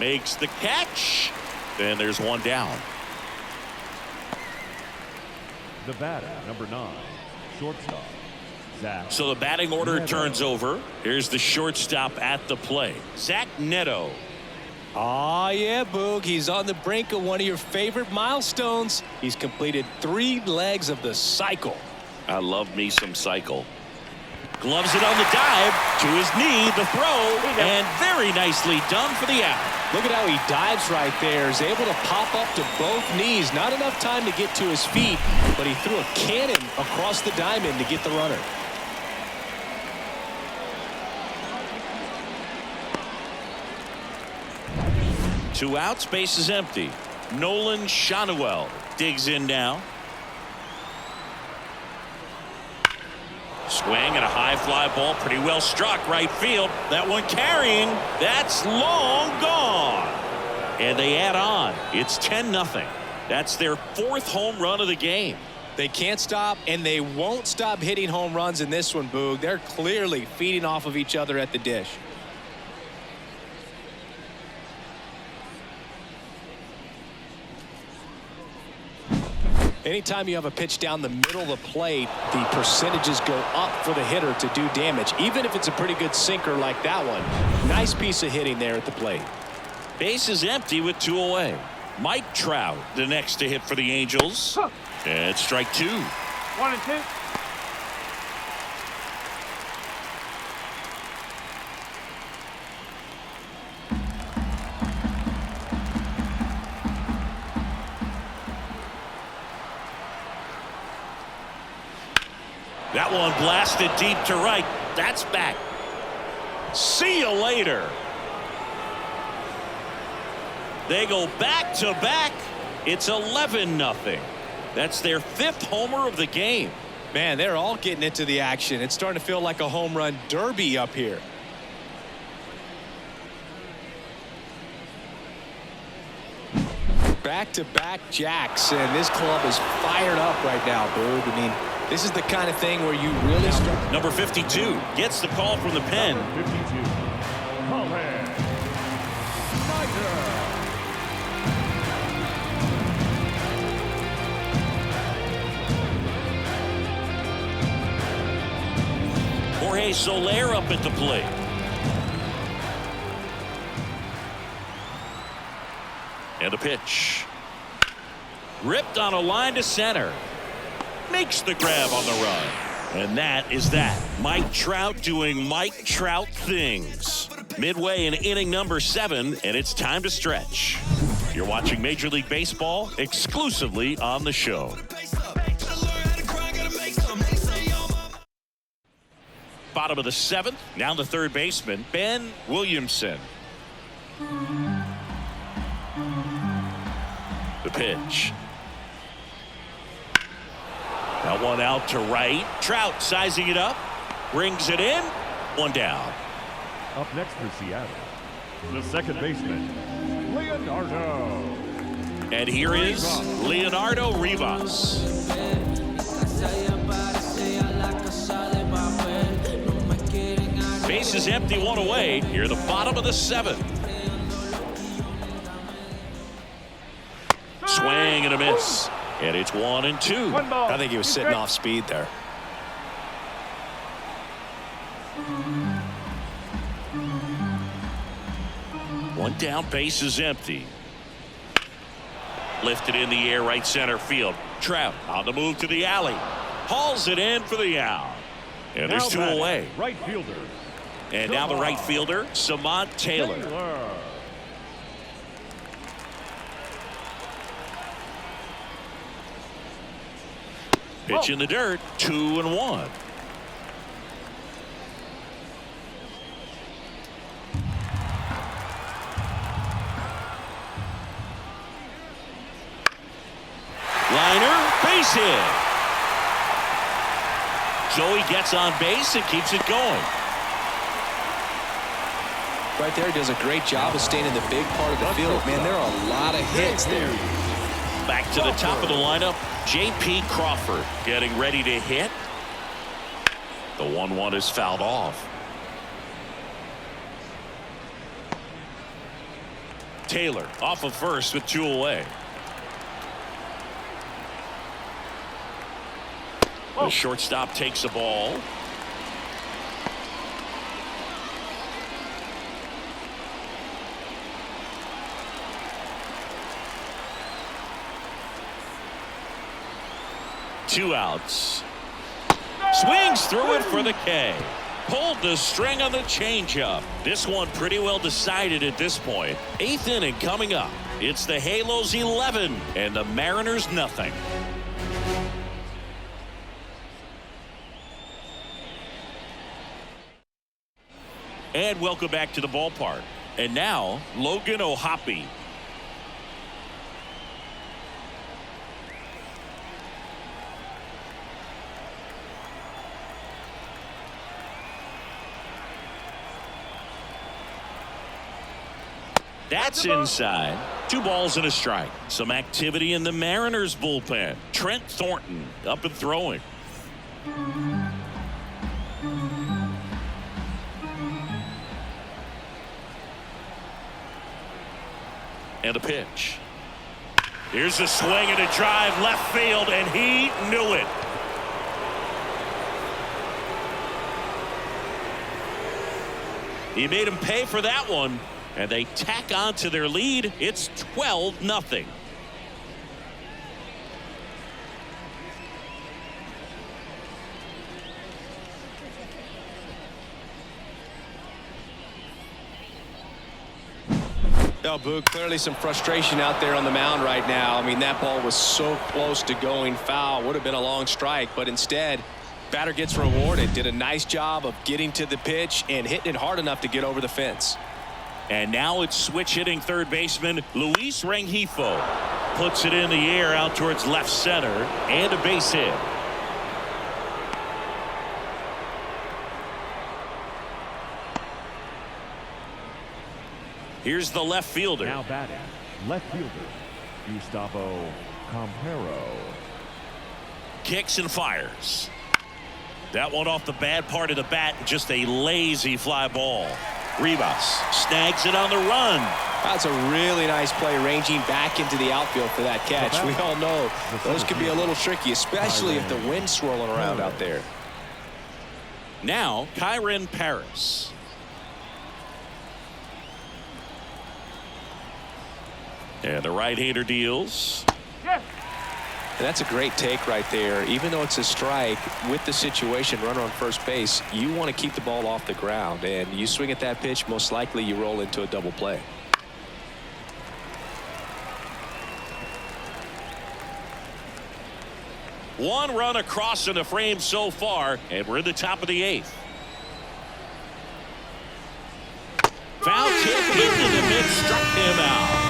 Makes the catch. And there's one down. The batter, number 9, shortstop, Zach. So the batting order Neto. turns over. Here's the shortstop at the plate, Zach Neto. Oh, yeah, Boog. He's on the brink of one of your favorite milestones. He's completed 3 legs of the cycle. I love me some cycle. Gloves it on the dive to his knee, the throw, and very nicely done for the out. Look at how he dives right there. Is able to pop up to both knees. Not enough time to get to his feet, but he threw a cannon across the diamond to get the runner. Two outs, base is empty. Nolan Shanuel digs in now. Swing and a high fly ball, pretty well struck right field. That one carrying, that's long gone. And they add on. It's 10-0. That's their 4th home run of the game. They can't stop, and they won't stop hitting home runs in this one, Boog. They're clearly feeding off of each other at the dish. Anytime you have a pitch down the middle of the plate, the percentages go up for the hitter to do damage, even if it's a pretty good sinker like that one. Nice piece of hitting there at the plate. Base is empty with 2 away. Mike Trout, the next to hit for the Angels. And strike 2. 1-2. That one blasted deep to right. That's back. See you later. They go back to back. It's 11-0. That's their 5th homer of the game. Man, they're all getting into the action. It's starting to feel like a home run derby up here. Back-to-back jacks, and this club is fired up right now, Boog. I mean, This is the kind of thing where you really start. Number 52 gets the call from the pen. 52. Colin Snyder. Jorge Soler up at the plate. And a pitch. Ripped on a line to center. Makes the grab on the run. And that is that. Mike Trout doing Mike Trout things. Midway in inning number 7, and it's time to stretch. You're watching Major League Baseball exclusively on the show. Bottom of the 7th, now the third baseman, Ben Williamson. The pitch. That one out to right. Trout sizing it up. Brings it in. One down. Up next for Seattle, the second baseman, Leonardo. And here is Leonardo Rivas. Base is empty, one away. Here the bottom of the 7th. Swing and a miss. And it's 1-2. I think he was sitting off speed there. One down, base is empty. Lifted in the air, right center field. Trout on the move to the alley. Hauls it in for the out. And there's 2 away. Right fielder. And now the right fielder, Samant Taylor. Pitch in the dirt, 2-1. Liner, base hit. Joey gets on base and keeps it going. Right there, does a great job of staying in the big part of the field. Man, there are a lot of hits there. Back to the top of the lineup, J.P. Crawford getting ready to hit. The 1-1 is fouled off. Taylor off of first with 2 away. The shortstop takes the ball. Two outs. Swings through it for the K. Pulled the string on the changeup. This one pretty well decided at this point. 8th inning coming up. It's the Halos 11 and the Mariners nothing. And welcome back to the ballpark. And now Logan O'Hoppe. That's inside. 2 balls and a strike. Some activity in the Mariners bullpen. Trent Thornton up and throwing. And a pitch. Here's a swing and a drive left field, and he knew it. He made him pay for that one. And they tack on to their lead. It's 12-0. Oh, Boog, clearly some frustration out there on the mound right now. I mean, that ball was so close to going foul. Would have been a long strike, but instead, batter gets rewarded. Did a nice job of getting to the pitch and hitting it hard enough to get over the fence. And now it's switch hitting third baseman Luis Rengifo. Puts it in the air out towards left center, and a base hit. Here's the left fielder. Now batting, left fielder, Gustavo Campero. Kicks and fires. That one off the bad part of the bat. Just a lazy fly ball. Rivas snags it on the run. That's a really nice play, ranging back into the outfield for that catch. We all know those could be a little tricky, especially if the wind's swirling around out there. Now, Kyren Paris. And the right-hander deals. Yes. And that's a great take right there. Even though it's a strike, with the situation, runner on first base, you want to keep the ball off the ground. And you swing at that pitch, most likely you roll into a double play. One run across in the frame so far, and we're in the top of the 8th. Foul tip hit in the mid, struck him out.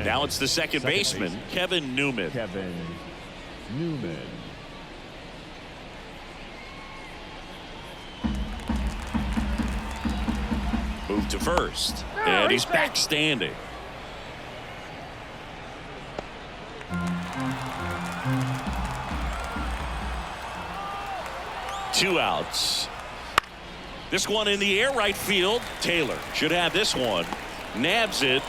Now it's the second baseman, Kevin Newman. Kevin Newman. Move to first, and he's back standing. Two outs. This one in the air, right field. Taylor should have this one. Nabs it.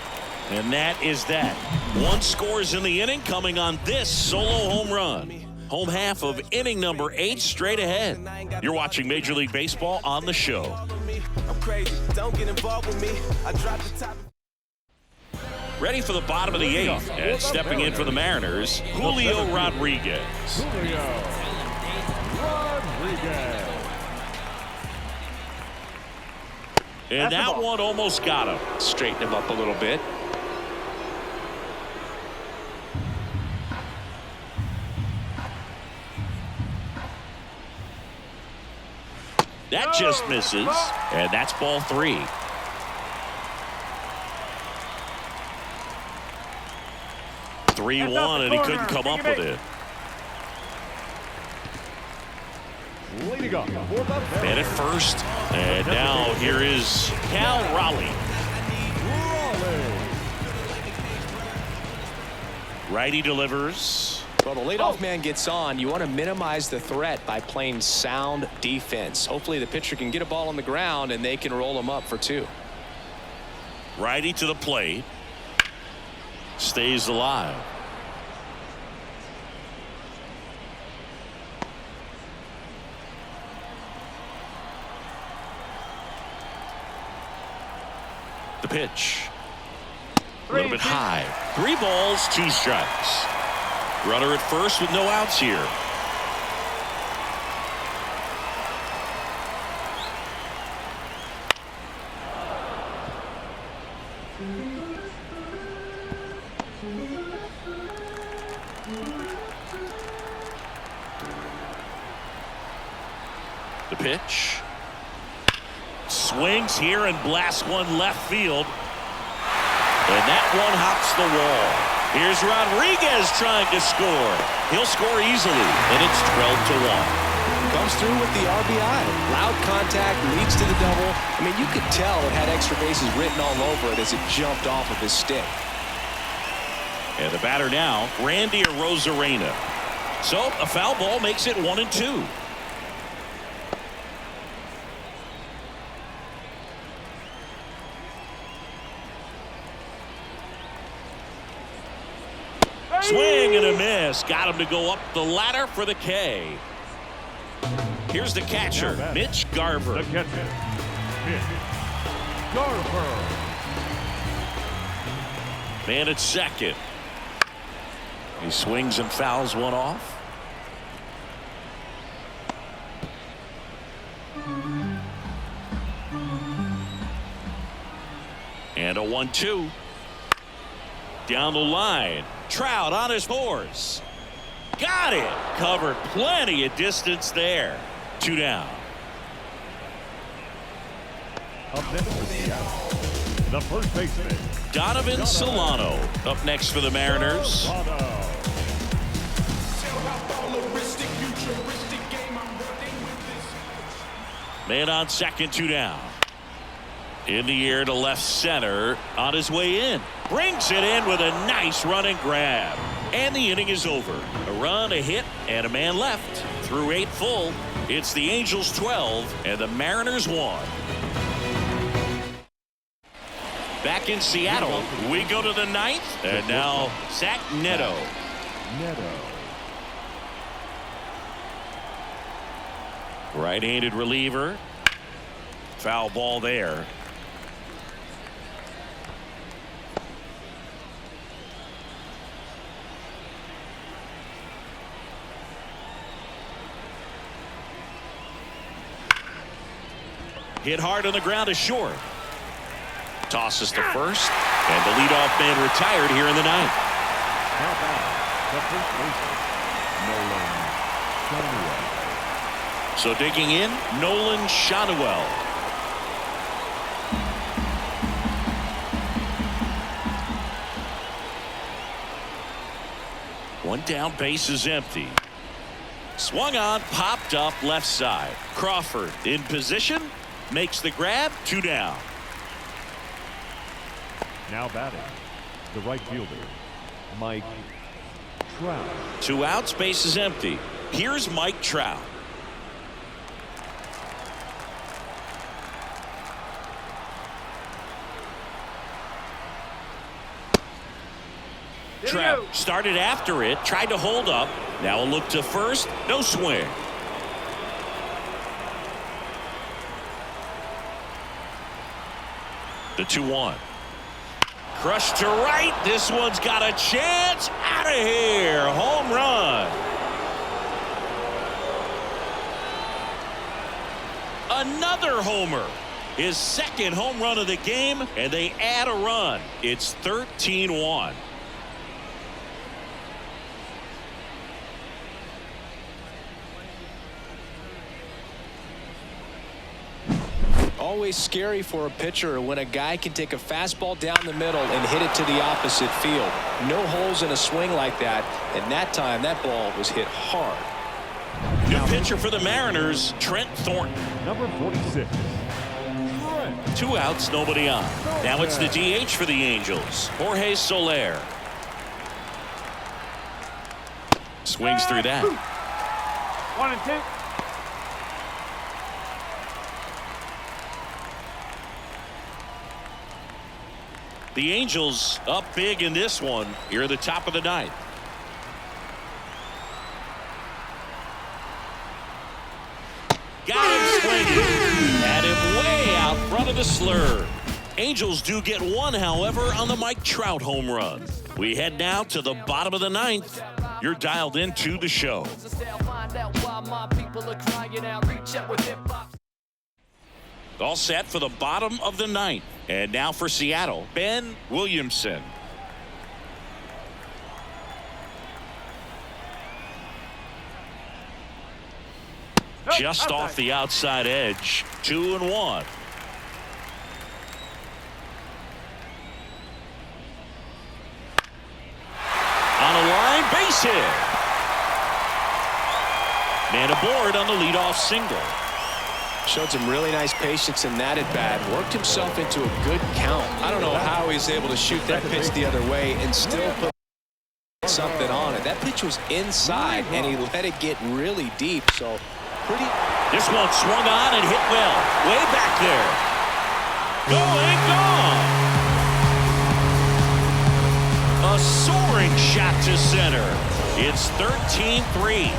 And that is that. One scores in the inning, coming on this solo home run. Home half of inning number 8 straight ahead. You're watching Major League Baseball on the show. Ready for the bottom of the 8th, and stepping in for the Mariners, Julio Rodriguez. Julio Rodriguez. And that one almost got him. Straighten him up a little bit. That just misses, and that's ball 3. (3-1), and he couldn't come up with it. Leading off for the Man at first, and now here is Cal Raleigh. Righty delivers. Well, the leadoff man gets on. You want to minimize the threat by playing sound defense. Hopefully the pitcher can get a ball on the ground and they can roll him up for 2. Righty to the plate. Stays alive. The pitch. A little bit high. 3 balls, 2 strikes. Runner at first with no outs here. The pitch. Swings here and blasts one left field. And that one hops the wall. Here's Rodriguez trying to score. He'll score easily, and it's 12-1. Comes through with the RBI. Loud contact, leads to the double. I mean, you could tell it had extra bases written all over it as it jumped off of his stick. And the batter now, Randy Arozarena. So a foul ball makes it 1-2. Swing and a miss. Got him to go up the ladder for the K. Here's the catcher, Mitch Garver. The catcher, Mitch Garver. Man at second. He swings and fouls one off. And a 1-2. Down the line. Trout on his horse. Got it. Covered plenty of distance there. 2 down. Up next for Seattle, the first baseman, Donovan Solano up next for the Mariners. Man on second, 2 down. In the air to left center. On his way in. Brings it in with a nice running grab. And the inning is over. A run, a hit, and a man left. Through 8 full, it's the Angels 12 and the Mariners 1. Back in Seattle, we go to the 9th, and now Zach Neto. Right-handed reliever. Foul ball there. Hit hard on the ground to short. Tosses to first, and the leadoff man retired here in the 9th. Now back, the first baseman, Nolan Schanuel. So digging in, Nolan Schanuel. One down, base is empty. Swung on, popped up left side. Crawford in position, makes the grab, 2 down. Now batting, the right fielder, Mike Trout. 2 outs, base is empty. Here's Mike Trout. Trout started after it, tried to hold up. Now a look to first, no swing. The 2-1. Crushed to right. This one's got a chance. Out of here. Home run. Another homer. His second home run of the game, and they add a run. It's 13-1. Always scary for a pitcher when a guy can take a fastball down the middle and hit it to the opposite field. No holes in a swing like that, and that time that ball was hit hard. New pitcher for the Mariners, Trent Thornton. Number 46. 2 outs, nobody on. Now it's the DH for the Angels, Jorge Soler. Swings through that. 1 and 2. The Angels up big in this one here at the top of the 9th. Got him swinging. Had him way out front of the slur. Angels do get one, however, on the Mike Trout home run. We head now to the bottom of the 9th. You're dialed into the show. All set for the bottom of the 9th. And now for Seattle, Ben Williamson. Just off the outside edge. 2-1. On a line, base hit. Man aboard on the leadoff single. Showed some really nice patience in that at bat. Worked himself into a good count. I don't know how he's able to shoot that pitch the other way and still put something on it. That pitch was inside, and he let it get really deep. So pretty. This one swung on and hit well. Way back there. Going, gone. A soaring shot to center. It's 13-3.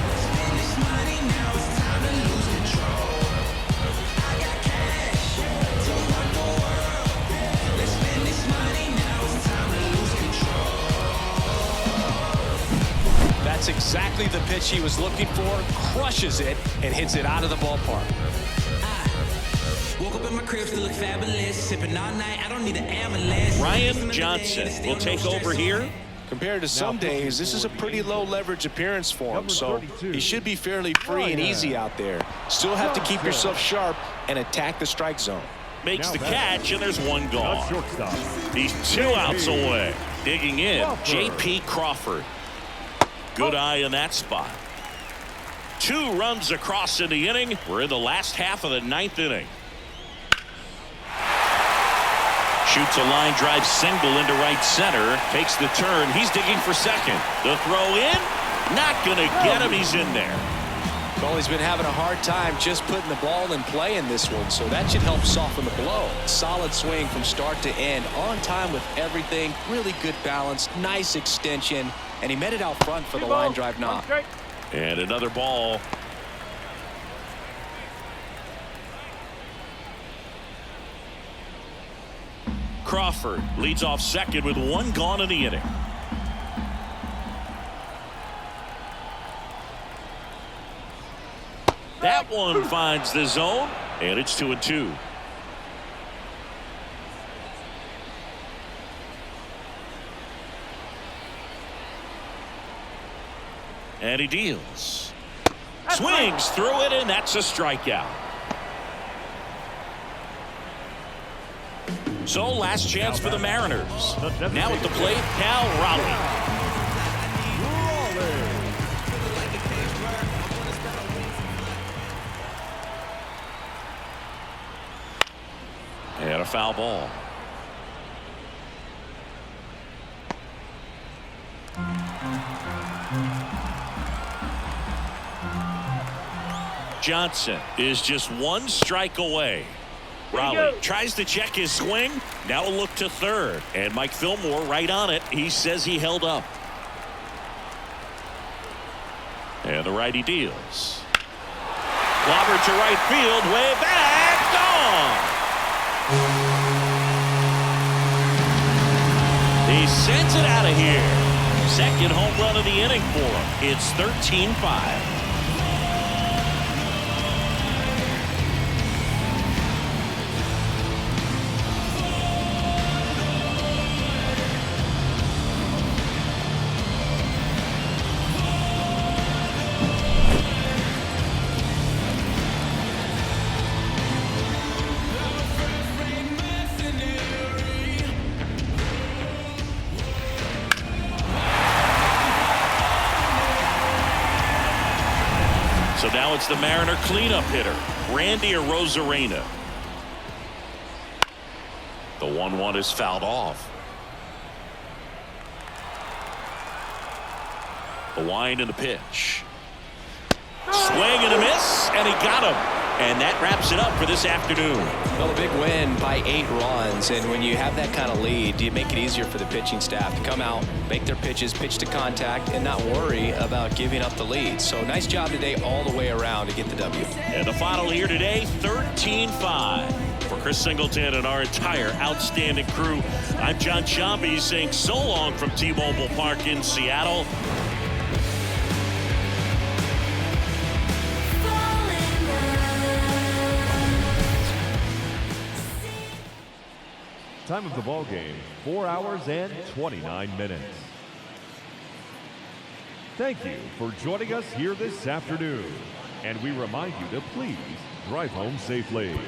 That's exactly the pitch he was looking for. Crushes it and hits it out of the ballpark. Woke up in my crib, still look fabulous. Sipping all night, I don't need an ambulance. Ryan Johnson will take over here. Compared to some days, this is a pretty low leverage appearance for him, so he should be fairly free and easy out there. Still have to keep yourself sharp and attack the strike zone. Makes the catch, and there's one gone. He's 2 outs away. Digging in, J.P. Crawford. Good eye in that spot. 2 runs across in the inning. We're in the last half of the 9th inning. Shoots a line drive single into right center. Takes the turn. He's digging for second. The throw in. Not going to get him. He's in there. Well, he's been having a hard time just putting the ball in play in this one, so that should help soften the blow. Solid swing from start to end, on time with everything, really good balance, nice extension, and he met it out front for the line drive knock. And another ball. Crawford leads off second with one gone in the inning. That one finds the zone, and it's 2-2. And he deals. Swings through it, and that's a strikeout. So last chance for the Mariners. Now at the plate, Cal Raleigh. And a foul ball. Johnson is just one strike away. Raleigh tries to check his swing. Now a look to third. And Mike Fillmore right on it. He says he held up. And the righty deals. Clobber to right field. Way back. Gone. He sends it out of here. Second home run of the inning for him. It's 13-5. So now it's the Mariner cleanup hitter, Randy Arozarena. The 1-1 is fouled off. The wind and the pitch. Swing and a miss, and he got him. And that wraps it up for this afternoon. Well, a big win by 8 runs, and when you have that kind of lead, you make it easier for the pitching staff to come out, make their pitches, pitch to contact, and not worry about giving up the lead. So nice job today all the way around to get the W. And the final here today, 13-5. For Chris Singleton and our entire outstanding crew, I'm John Shambi saying so long from T-Mobile Park in Seattle. Time of the ball game, 4 hours and 29 minutes. Thank you for joining us here this afternoon. And we remind you to please drive home safely.